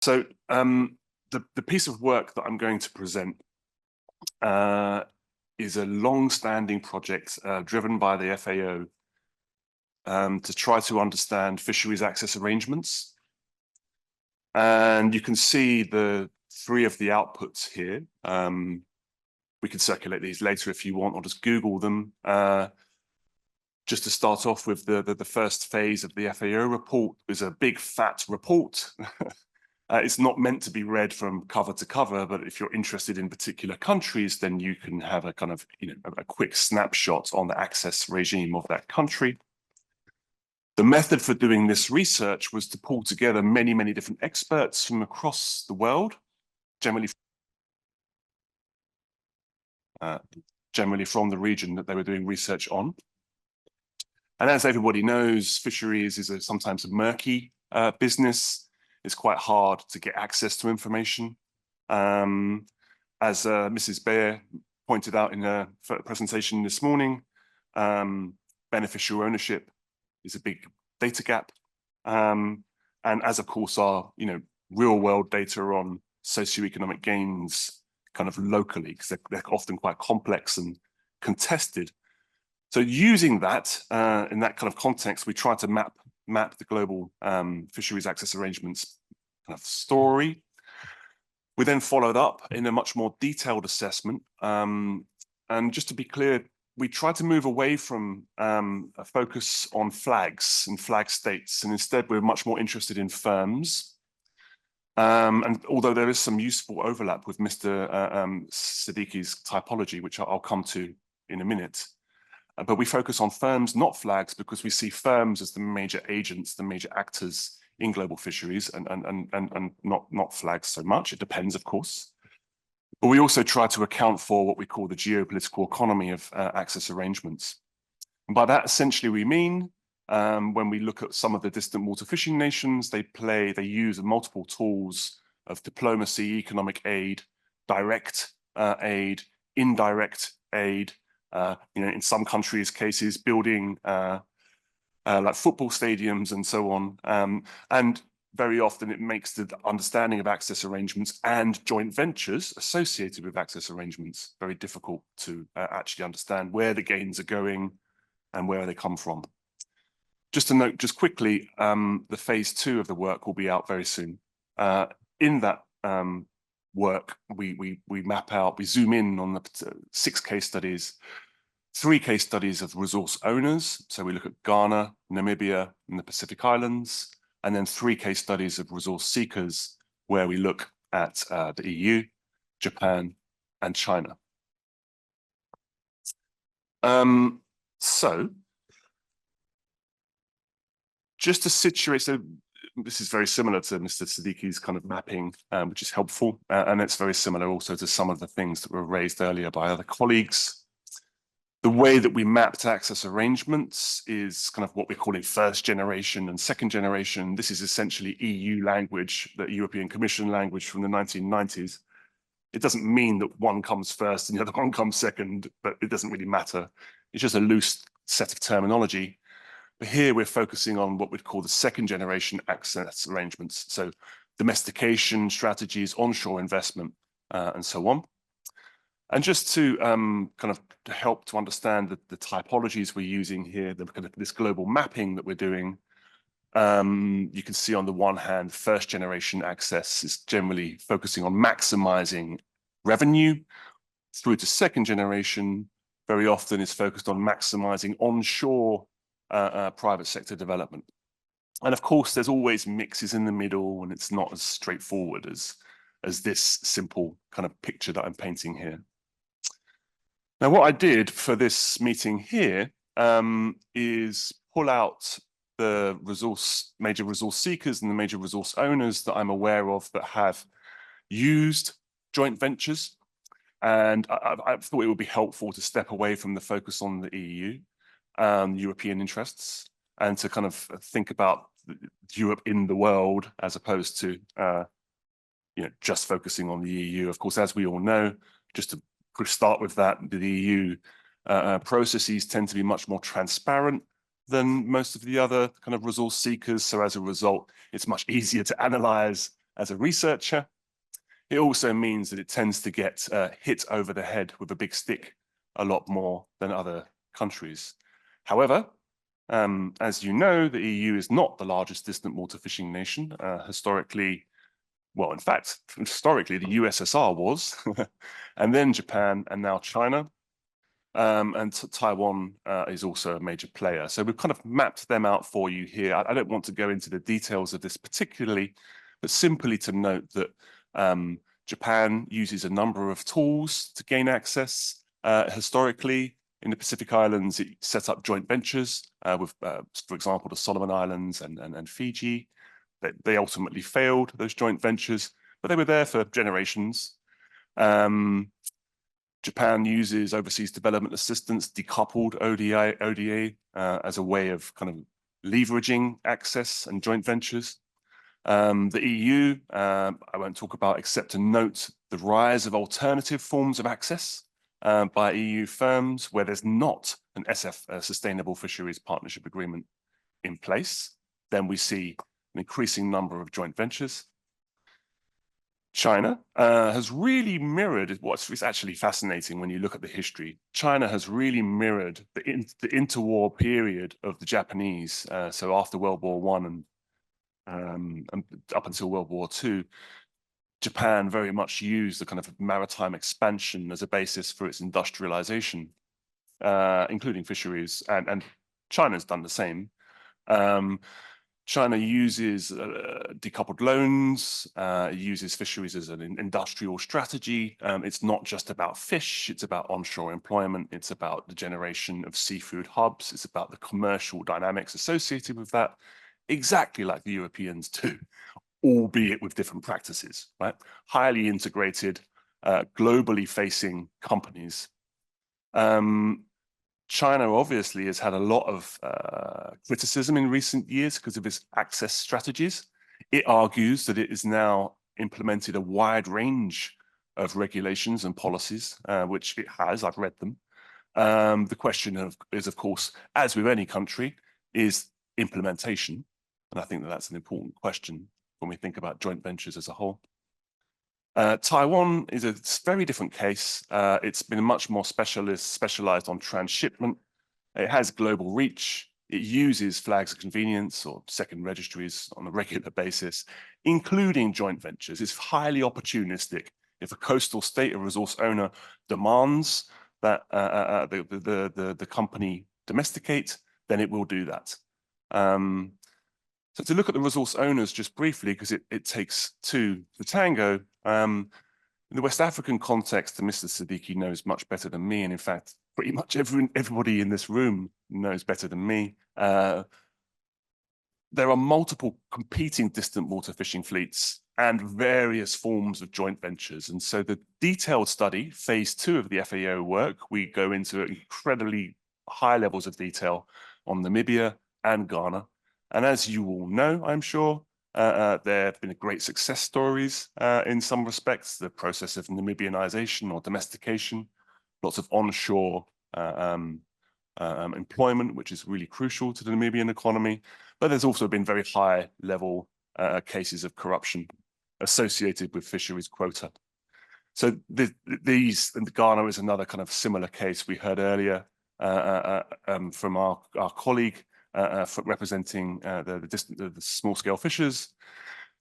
So the piece of work that I'm going to present is a long-standing project driven by the FAO to try to understand fisheries access arrangements. And you can see the three of the outputs here. We can circulate these later if you want, or just Google them. Just to start off with, the first phase of the FAO report is a big fat report. It's not meant to be read from cover to cover, but if you're interested in particular countries, then you can have a kind of, a quick snapshot on the access regime of that country. The method for doing this research was to pull together many, many different experts from across the world, generally from the region that they were doing research on. And as everybody knows, fisheries is sometimes a murky business. It's quite hard to get access to information. As Mrs. Bayer pointed out in her presentation this morning, beneficial ownership is a big data gap. And as of course our real world data on socioeconomic gains kind of locally, because they're often quite complex and contested. So using that in that kind of context, we try to map the global fisheries access arrangements kind of story. We then followed up in a much more detailed assessment. And just to be clear, we try to move away from a focus on flags and flag states, and instead we're much more interested in firms. And although there is some useful overlap with Mr. Siddiqui's typology, which I'll come to in a minute, but we focus on firms, not flags, because we see firms as the major agents, the major actors in global fisheries, and not flags so much. It depends, of course. But we also try to account for what we call the geopolitical economy of access arrangements. And by that, essentially, we mean when we look at some of the distant water fishing nations, they use multiple tools of diplomacy, economic aid, direct aid, indirect aid. In some countries' cases, building like football stadiums and so on. And very often it makes the understanding of access arrangements and joint ventures associated with access arrangements very difficult to actually understand where the gains are going and where they come from. Just to note, just quickly, the phase 2 of the work will be out very soon. In that work, we map out, we zoom in on the 6 case studies, 3 case studies of resource owners. So we look at Ghana, Namibia, and the Pacific Islands, and then 3 case studies of resource seekers, where we look at the EU, Japan, and China. So just to situate, so this is very similar to Mr. Siddiqui's kind of mapping, which is helpful. And it's very similar also to some of the things that were raised earlier by other colleagues. The way that we mapped access arrangements is kind of what we're calling first generation and second generation. This is essentially EU language, the European Commission language from the 1990s. It doesn't mean that one comes first and the other one comes second, but it doesn't really matter. It's just a loose set of terminology. But here we're focusing on what we'd call the second generation access arrangements. So domestication strategies, onshore investment, and so on. And just to kind of help to understand the typologies we're using here, this global mapping that we're doing, you can see on the one hand, first generation access is generally focusing on maximizing revenue. Through to second generation, very often is focused on maximizing onshore private sector development. And of course, there's always mixes in the middle, and it's not as straightforward as this simple kind of picture that I'm painting here. Now, what I did for this meeting here is pull out the major resource seekers and the major resource owners that I'm aware of that have used joint ventures. And I thought it would be helpful to step away from the focus on the EU, European interests, and to kind of think about Europe in the world as opposed to just focusing on the EU. Of course, as we all know, just to start with that, the EU processes tend to be much more transparent than most of the other kind of resource seekers. So as a result, it's much easier to analyze as a researcher. It also means that it tends to get hit over the head with a big stick a lot more than other countries. However, as you know, the EU is not the largest distant water fishing nation. Historically, well, in fact, historically, the USSR was, and then Japan, and now China. And Taiwan is also a major player. So we've kind of mapped them out for you here. I don't want to go into the details of this particularly, but simply to note that Japan uses a number of tools to gain access. Historically, in the Pacific Islands, it set up joint ventures with, for example, the Solomon Islands and Fiji. They ultimately failed, those joint ventures, but they were there for generations. Japan uses overseas development assistance, decoupled ODA as a way of kind of leveraging access and joint ventures. The EU, I won't talk about except to note the rise of alternative forms of access by EU firms where there's not an Sustainable Fisheries Partnership Agreement in place. Then we see an increasing number of joint ventures. China has really mirrored what's actually fascinating when you look at the history. China has really mirrored the interwar period of the Japanese. So after World War I and up until World War II, Japan very much used the kind of maritime expansion as a basis for its industrialization, including fisheries, and China's done the same. China uses decoupled loans, uses fisheries as an industrial strategy. It's not just about fish, it's about onshore employment, it's about the generation of seafood hubs, it's about the commercial dynamics associated with that, exactly like the Europeans do, albeit with different practices, right? Highly integrated, globally facing companies. China obviously has had a lot of criticism in recent years because of its access strategies. It argues that it has now implemented a wide range of regulations and policies, which it has, I've read them. The question is, of course, as with any country, is implementation. And I think that that's an important question when we think about joint ventures as a whole. Taiwan is a very different case. It's been much more specialized on transshipment. It has global reach. It uses flags of convenience or second registries on a regular basis, including joint ventures. It's highly opportunistic. If a coastal state or resource owner demands that the company domesticate, then it will do that. So to look at the resource owners just briefly, because it takes two to tango, in the West African context, and Mr. Siddiqui knows much better than me, and in fact, pretty much everybody in this room knows better than me. There are multiple competing distant water fishing fleets and various forms of joint ventures. And so the detailed study, phase 2 of the FAO work, we go into incredibly high levels of detail on Namibia and Ghana. And as you all know, I'm sure, there have been great success stories in some respects, the process of Namibianization or domestication, lots of onshore employment, which is really crucial to the Namibian economy. But there's also been very high level cases of corruption associated with fisheries quota. So these, and Ghana is another kind of similar case we heard earlier from our colleague representing the small-scale fishers,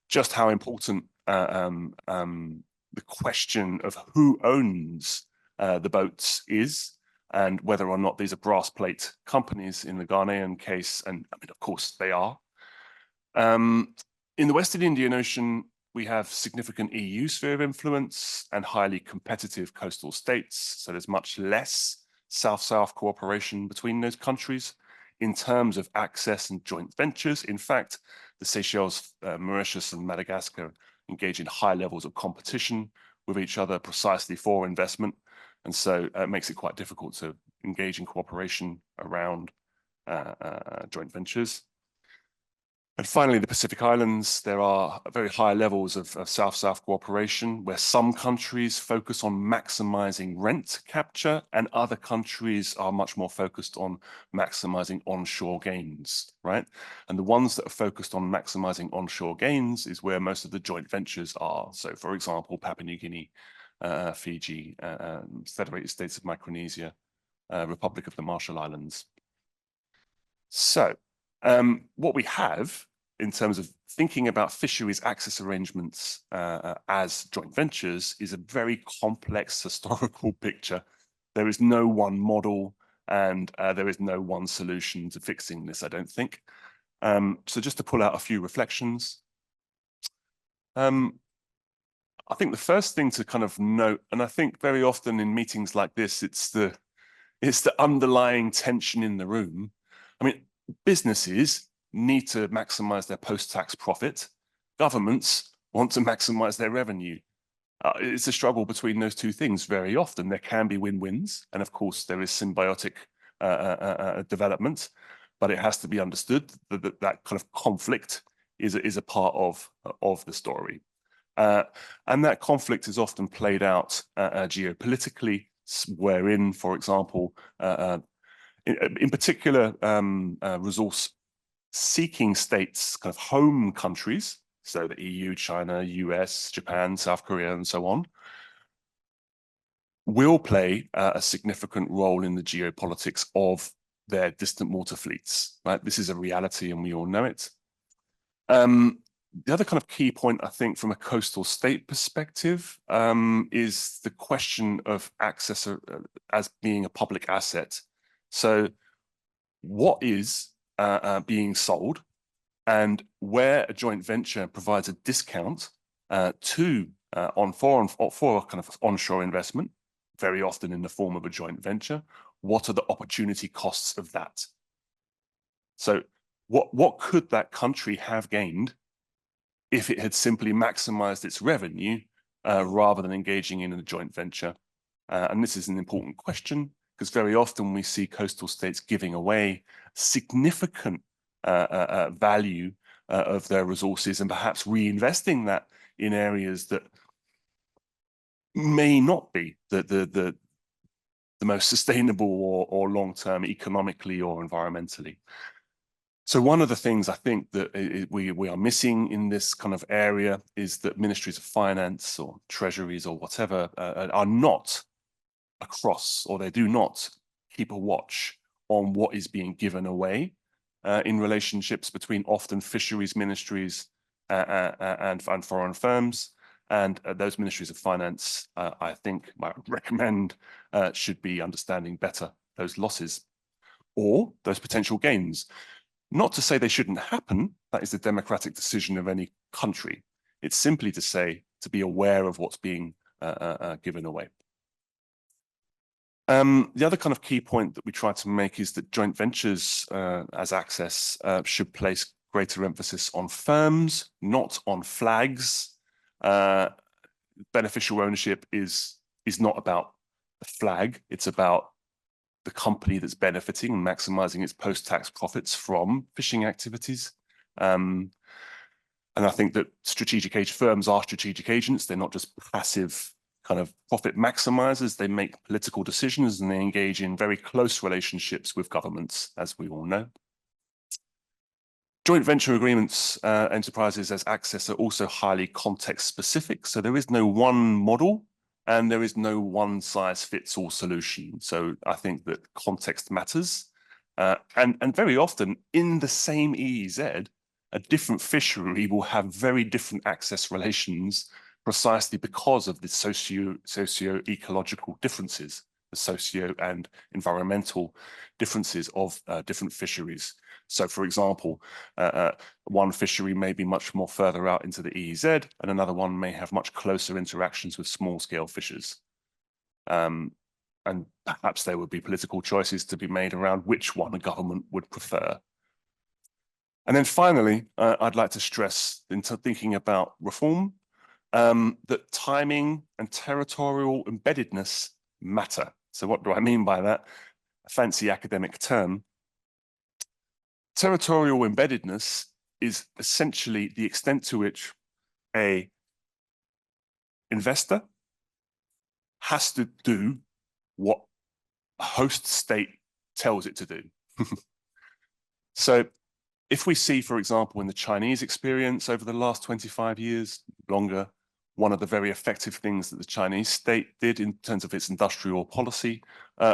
just how important the question of who owns the boats is, and whether or not these are brass plate companies in the Ghanaian case, and I mean, of course, they are. In the Western Indian Ocean, we have significant EU sphere of influence and highly competitive coastal states, so there's much less South-South cooperation between those countries in terms of access and joint ventures. In fact, the Seychelles, Mauritius, and Madagascar engage in high levels of competition with each other precisely for investment. And so it makes it quite difficult to engage in cooperation around joint ventures. And finally, the Pacific Islands, there are very high levels of South-South cooperation where some countries focus on maximizing rent capture and other countries are much more focused on maximizing onshore gains, right? And the ones that are focused on maximizing onshore gains is where most of the joint ventures are. So for example, Papua New Guinea, Fiji, Federated States of Micronesia, Republic of the Marshall Islands. So what we have in terms of thinking about fisheries access arrangements as joint ventures is a very complex historical picture. There is no one model and there is no one solution to fixing this, I don't think. So just to pull out a few reflections. I think the first thing to kind of note, and I think very often in meetings like this, it's the underlying tension in the room. I mean, businesses need to maximize their post-tax profit. Governments want to maximize their revenue. It's a struggle between those two things very often. There can be win-wins, and of course there is symbiotic development, but it has to be understood that that kind of conflict is a part of the story. And that conflict is often played out geopolitically, wherein, for example, in particular, resource-seeking states, kind of home countries, so the EU, China, US, Japan, South Korea, and so on, will play a significant role in the geopolitics of their distant water fleets, right? This is a reality and we all know it. The other kind of key point, I think, from a coastal state perspective is the question of access as being a public asset. So what is being sold and where a joint venture provides a discount for kind of onshore investment, very often in the form of a joint venture, what are the opportunity costs of that? So what could that country have gained if it had simply maximized its revenue rather than engaging in a joint venture? And this is an important question because very often we see coastal states giving away significant value of their resources and perhaps reinvesting that in areas that may not be the most sustainable or long-term economically or environmentally. So one of the things I think that we are missing in this kind of area is that ministries of finance or treasuries or whatever are not across, or they do not keep a watch on what is being given away in relationships between often fisheries ministries and foreign firms. And those ministries of finance, I think, I recommend should be understanding better those losses or those potential gains. Not to say they shouldn't happen, that is the democratic decision of any country. It's simply to say, to be aware of what's being given away. The other kind of key point that we try to make is that joint ventures as access should place greater emphasis on firms, not on flags. Beneficial ownership is not about the flag, it's about the company that's benefiting and maximizing its post-tax profits from fishing activities. And I think that firms are strategic agents. They're not just passive kind of profit maximizers. They make political decisions and they engage in very close relationships with governments, as we all know. Joint venture agreements, enterprises as access are also highly context specific. So there is no one model and there is no one size fits all solution. So I think that context matters. And very often in the same EEZ, a different fishery will have very different access relations precisely because of the socio-ecological differences, the socio and environmental differences of different fisheries. So, for example, one fishery may be much more further out into the EEZ, and another one may have much closer interactions with small-scale fishers. And perhaps there would be political choices to be made around which one a government would prefer. And then finally, I'd like to stress, into thinking about reform, that timing and territorial embeddedness matter. So what do I mean by that? A fancy academic term. Territorial embeddedness is essentially the extent to which a investor has to do what a host state tells it to do. So if we see, for example, in the Chinese experience over the last 25 years, longer, one of the very effective things that the Chinese state did in terms of its industrial policy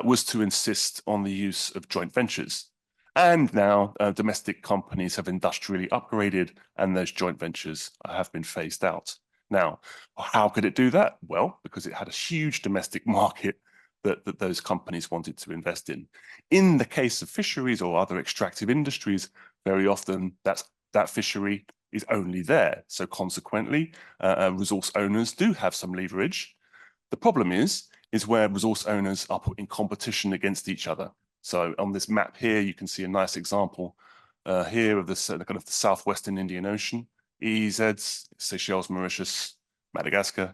was to insist on the use of joint ventures. And now domestic companies have industrially upgraded and those joint ventures have been phased out. Now, how could it do that? Well, because it had a huge domestic market that those companies wanted to invest in. In the case of fisheries or other extractive industries, very often that fishery is only there. So consequently, resource owners do have some leverage. The problem is where resource owners are put in competition against each other. So on this map here, you can see a nice example here of the kind of the southwestern Indian Ocean, EEZs, Seychelles, Mauritius, Madagascar.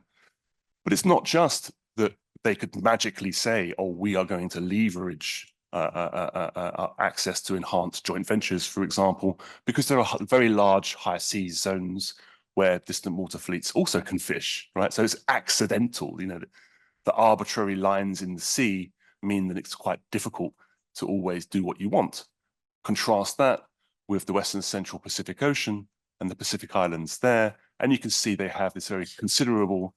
But it's not just that they could magically say, oh, we are going to leverage access to enhanced joint ventures, for example, because there are very large high seas zones where distant water fleets also can fish, right? So it's accidental, you know, the arbitrary lines in the sea mean that it's quite difficult to always do what you want. Contrast that with the Western Central Pacific Ocean and the Pacific Islands there, and you can see they have this very considerable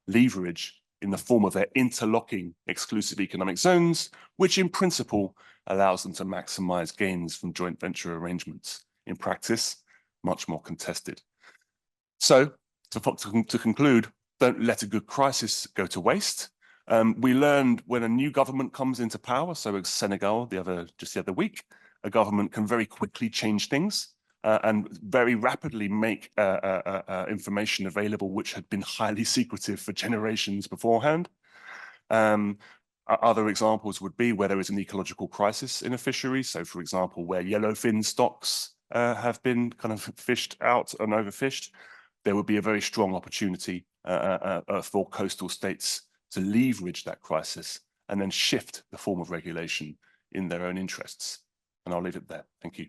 leverage in the form of their interlocking exclusive economic zones, which in principle allows them to maximize gains from joint venture arrangements. In practice, much more contested. So to conclude, don't let a good crisis go to waste. We learned when a new government comes into power, so Senegal just the other week, a government can very quickly change things and very rapidly make information available which had been highly secretive for generations beforehand. Other examples would be where there is an ecological crisis in a fishery. So, for example, where yellowfin stocks have been kind of fished out and overfished, there would be a very strong opportunity for coastal states to leverage that crisis and then shift the form of regulation in their own interests. And I'll leave it there. Thank you.